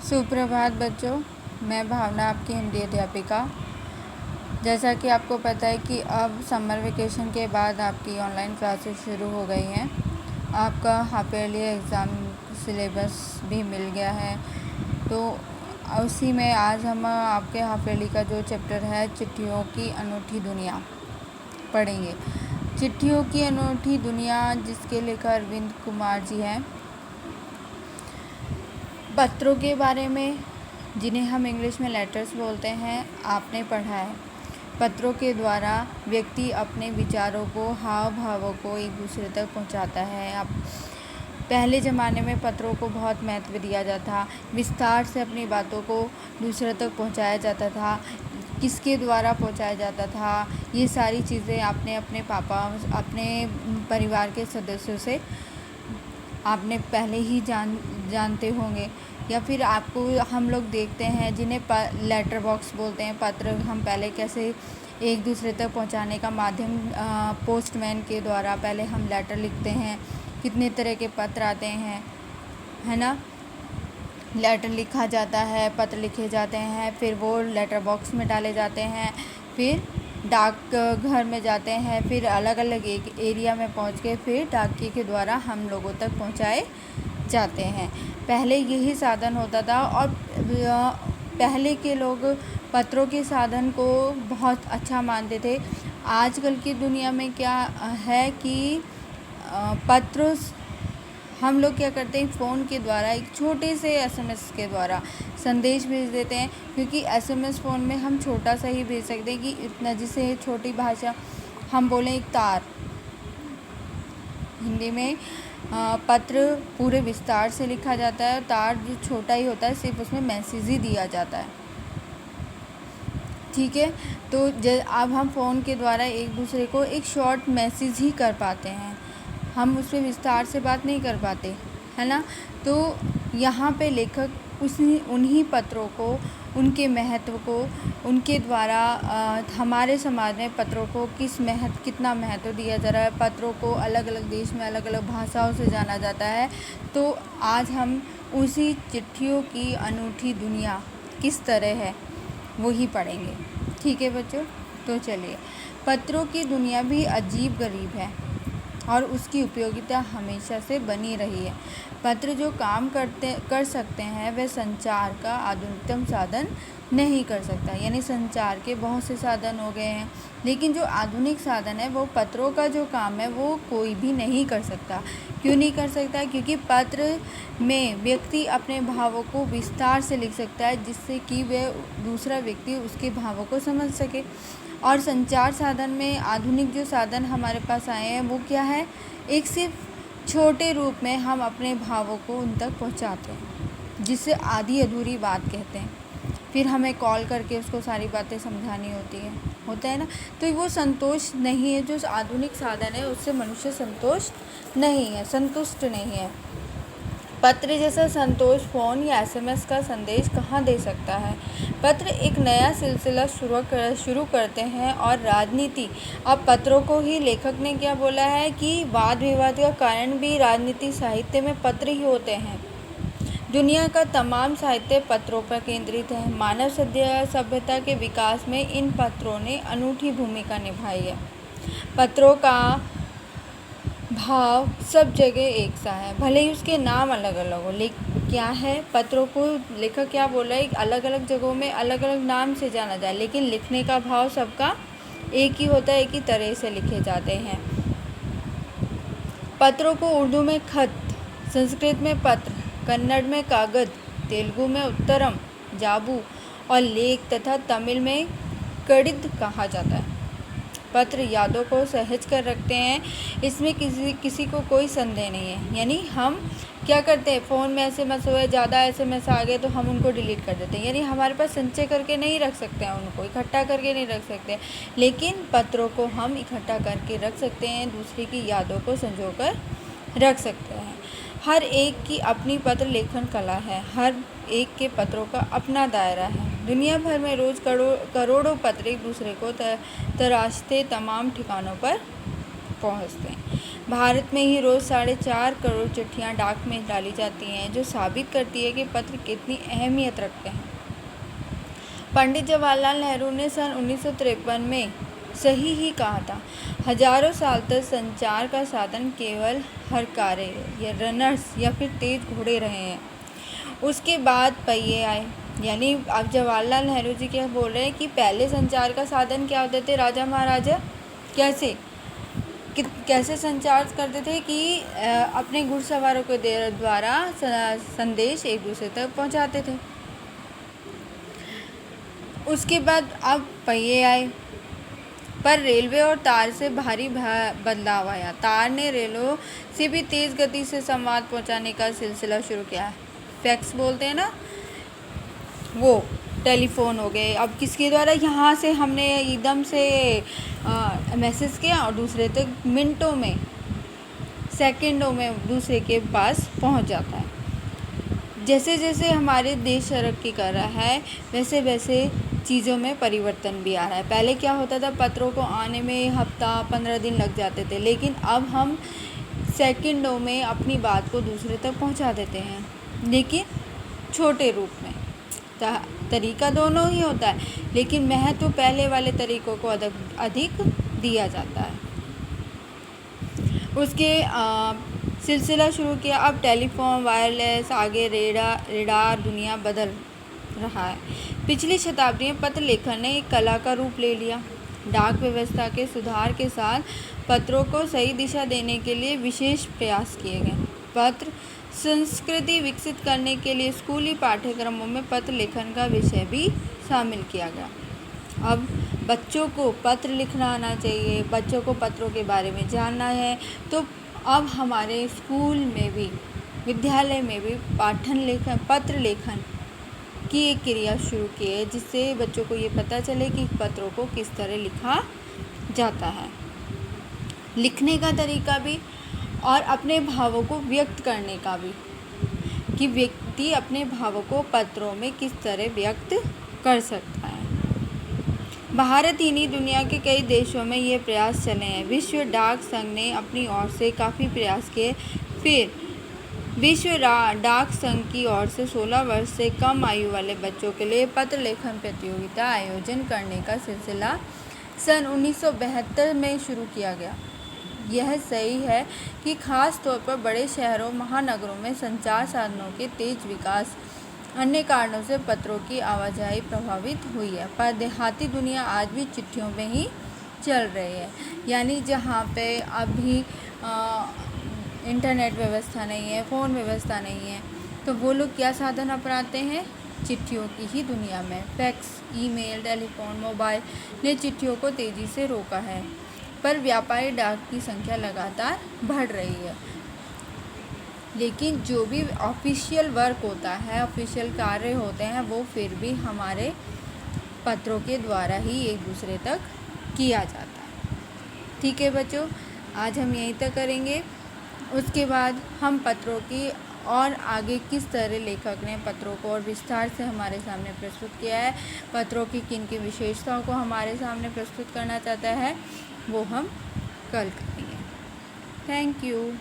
सुप्रभात बच्चों, मैं भावना आपकी हिंदी अध्यापिका। जैसा कि आपको पता है कि अब समर वेकेशन के बाद आपकी ऑनलाइन क्लासेस शुरू हो गई हैं। आपका हाफ ईयरली एग्ज़ाम सिलेबस भी मिल गया है, तो उसी में आज हम आपके हाफ ईयरली का जो चैप्टर है चिट्ठियों की अनूठी दुनिया पढ़ेंगे। चिट्ठियों की अनूठी दुनिया, जिसके लेखक अरविंद कुमार जी हैं। पत्रों के बारे में, जिन्हें हम इंग्लिश में लेटर्स बोलते हैं, आपने पढ़ा है। पत्रों के द्वारा व्यक्ति अपने विचारों को, हाव भावों को एक दूसरे तक पहुंचाता है। अब पहले ज़माने में पत्रों को बहुत महत्व दिया जाता था। विस्तार से अपनी बातों को दूसरे तक पहुंचाया जाता था। किसके द्वारा पहुंचाया जाता था, ये सारी चीज़ें आपने अपने पापा, अपने परिवार के सदस्यों से आपने पहले ही जानते होंगे, या फिर आपको हम लोग देखते हैं जिन्हें लेटर बॉक्स बोलते हैं। पत्र हम पहले कैसे एक दूसरे तक पहुंचाने का माध्यम, पोस्टमैन के द्वारा पहले हम लेटर लिखते हैं। कितने तरह के पत्र आते हैं, है ना। लेटर लिखा जाता है, पत्र लिखे जाते हैं, फिर वो लेटर बॉक्स में डाले जाते हैं, फिर डाक घर में जाते हैं, फिर अलग अलग एक एरिया में पहुंच के फिर डाकिए के द्वारा हम लोगों तक पहुंचाए जाते हैं। पहले यही साधन होता था, और पहले के लोग पत्रों के साधन को बहुत अच्छा मानते थे। आजकल की दुनिया में क्या है कि पत्र हम लोग क्या करते हैं, फ़ोन के द्वारा एक छोटे से एसएमएस के द्वारा संदेश भेज देते हैं, क्योंकि एसएमएस फ़ोन में हम छोटा सा ही भेज सकते हैं कि इतना, जिसे छोटी भाषा हम बोलें एक तार। हिंदी में पत्र पूरे विस्तार से लिखा जाता है, तार जो छोटा ही होता है, सिर्फ उसमें मैसेज ही दिया जाता है। ठीक है, तो अब हम फ़ोन के द्वारा एक दूसरे को एक शॉर्ट मैसेज ही कर पाते हैं, हम उस पर विस्तार से बात नहीं कर पाते, है ना। तो यहाँ पे लेखक उन्हीं पत्रों को, उनके महत्व को, उनके द्वारा हमारे समाज में पत्रों को कितना महत्व दिया जा रहा है। पत्रों को अलग अलग देश में अलग अलग भाषाओं से जाना जाता है। तो आज हम उसी चिट्ठियों की अनूठी दुनिया किस तरह है वही पढ़ेंगे। ठीक है बच्चों, तो चलिए। पत्रों की दुनिया भी अजीब गरीब है और उसकी उपयोगिता हमेशा से बनी रही है। पत्र जो काम कर सकते हैं, वह संचार का आधुनिकतम साधन नहीं कर सकता। यानी संचार के बहुत से साधन हो गए हैं, लेकिन जो आधुनिक साधन है, वो पत्रों का जो काम है वो कोई भी नहीं कर सकता। क्यों नहीं कर सकता? क्योंकि पत्र में व्यक्ति अपने भावों को विस्तार से लिख सकता है, जिससे कि वह दूसरा व्यक्ति उसके भावों को समझ सके। और संचार साधन में आधुनिक जो साधन हमारे पास आए हैं, वो क्या है, एक सिर्फ छोटे रूप में हम अपने भावों को उन तक पहुंचाते हैं, जिसे आधी अधूरी बात कहते हैं। फिर हमें कॉल करके उसको सारी बातें समझानी होता है ना। तो वो संतोष नहीं है, जो आधुनिक साधन है उससे मनुष्य संतुष्ट नहीं है। पत्र जैसा संतोष फ़ोन या एसएमएस का संदेश कहाँ दे सकता है। पत्र एक नया सिलसिला शुरू करते हैं, और राजनीति, अब पत्रों को ही लेखक ने क्या बोला है कि वाद विवाद का कारण भी राजनीति साहित्य में पत्र ही होते हैं। दुनिया का तमाम साहित्य पत्रों पर केंद्रित है। मानव सभ्यता के विकास में इन पत्रों ने अनूठी भूमिका निभाई है। पत्रों का भाव सब जगह एक सा है, भले ही उसके नाम अलग अलग हो। क्या है, पत्रों को लेखक क्या बोला है, अलग अलग जगहों में अलग अलग नाम से जाना जाए, लेकिन लिखने का भाव सबका एक ही होता है, एक ही तरह से लिखे जाते हैं। पत्रों को उर्दू में खत, संस्कृत में पत्र, कन्नड़ में कागज, तेलुगु में उत्तरम, जाबू और लेख तथा तमिल में कड़िद कहा जाता है। पत्र यादों को सहज कर रखते हैं, इसमें किसी को कोई संदेह नहीं है। यानी हम क्या करते हैं, फ़ोन में एसएमएस हुए, ज़्यादा एसएमएस आ गए तो हम उनको डिलीट कर देते हैं। यानी हमारे पास संचय करके नहीं रख सकते हैं, उनको इकट्ठा करके नहीं रख सकते, लेकिन पत्रों को हम इकट्ठा करके रख सकते हैं, दूसरे की यादों को संजो कर रख सकते हैं। हर एक की अपनी पत्र लेखन कला है, हर एक के पत्रों का अपना दायरा है। दुनिया भर में रोज़ करोड़ों पत्र एक दूसरे को तराशते तमाम ठिकानों पर पहुंचते हैं। भारत में ही रोज़ 4.5 करोड़ चिट्ठियाँ डाक में डाली जाती हैं, जो साबित करती है कि पत्र कितनी अहमियत रखते हैं। पंडित जवाहरलाल नेहरू ने सन 1953 में सही ही कहा था, हजारों साल तक संचार का साधन केवल हरकारे या रनर्स या फिर तेज घोड़े रहे हैं। उसके बाद पहिए आए। यानी अब जवाहरलाल नेहरू जी क्या बोल रहे हैं कि पहले संचार का साधन क्या होते थे? राजा महाराजा कैसे संचार करते थे कि अपने घुड़सवारों के द्वारा संदेश एक दूसरे तक पहुंचाते थे। उसके बाद अब पहिए आए, पर रेलवे और तार से भारी बदलाव आया। तार ने रेलों से भी तेज़ गति से संवाद पहुंचाने का सिलसिला शुरू किया। फैक्स बोलते हैं ना, वो टेलीफोन हो गए। अब किसके द्वारा? यहाँ से हमने एकदम से मैसेज किया और दूसरे तक मिनटों में, सेकंडों में दूसरे के पास पहुंच जाता है। जैसे जैसे हमारे देश तरक्की कर रहा है, वैसे वैसे चीज़ों में परिवर्तन भी आ रहा है। पहले क्या होता था? पत्रों को आने में हफ्ता 15 दिन लग जाते थे, लेकिन अब हम सेकंडों में अपनी बात को दूसरे तक पहुंचा देते हैं, लेकिन छोटे रूप में। तरीका दोनों ही होता है, लेकिन महत्व तो पहले वाले तरीकों को अधिक दिया जाता है। उसके सिलसिला शुरू किया। अब टेलीफोन, वायरलेस, आगे रेडार, दुनिया बदल रहा है। पिछली शताब्दी में पत्र लेखन ने एक कला का रूप ले लिया। डाक व्यवस्था के सुधार के साथ पत्रों को सही दिशा देने के लिए विशेष प्रयास किए गए। पत्र संस्कृति विकसित करने के लिए स्कूली पाठ्यक्रमों में पत्र लेखन का विषय भी शामिल किया गया। अब बच्चों को पत्र लिखना आना चाहिए, बच्चों को पत्रों के बारे में जानना है। तो अब हमारे स्कूल में भी, विद्यालय में भी पत्र लेखन की एक क्रिया शुरू की है, जिससे बच्चों को ये पता चले कि पत्रों को किस तरह लिखा जाता है, लिखने का तरीका भी और अपने भावों को व्यक्त करने का भी, कि व्यक्ति अपने भावों को पत्रों में किस तरह व्यक्त कर सकता है। भारत ही नहीं, दुनिया के कई देशों में ये प्रयास चले हैं। विश्व डाक संघ ने अपनी ओर से काफ़ी प्रयास किए। फिर विश्व डाक संघ की ओर से 16 वर्ष से कम आयु वाले बच्चों के लिए पत्र लेखन प्रतियोगिता आयोजन करने का सिलसिला सन 1972 में शुरू किया गया। यह सही है कि खास तौर पर बड़े शहरों, महानगरों में संचार साधनों के तेज विकास अन्य कारणों से पत्रों की आवाजाही प्रभावित हुई है, पर देहाती दुनिया आज भी चिट्ठियों में ही चल रही है। यानी जहाँ पे अभी इंटरनेट व्यवस्था नहीं है, फ़ोन व्यवस्था नहीं है, तो वो लोग क्या साधन अपनाते हैं? चिट्ठियों की ही दुनिया में। फैक्स, ईमेल, टेलीफोन, मोबाइल ने चिट्ठियों को तेज़ी से रोका है, पर व्यापारी डाक की संख्या लगातार बढ़ रही है। लेकिन जो भी ऑफिशियल वर्क होता है, ऑफिशियल कार्य होते हैं, वो फिर भी हमारे पत्रों के द्वारा ही एक दूसरे तक किया जाता है। ठीक है बच्चों, आज हम यहीं तक करेंगे। उसके बाद हम पत्रों की और आगे किस तरह लेखक ने पत्रों को और विस्तार से हमारे सामने प्रस्तुत किया है, पत्रों की किन की विशेषताओं को हमारे सामने प्रस्तुत करना चाहता है, वो हम कल करेंगे। Thank you.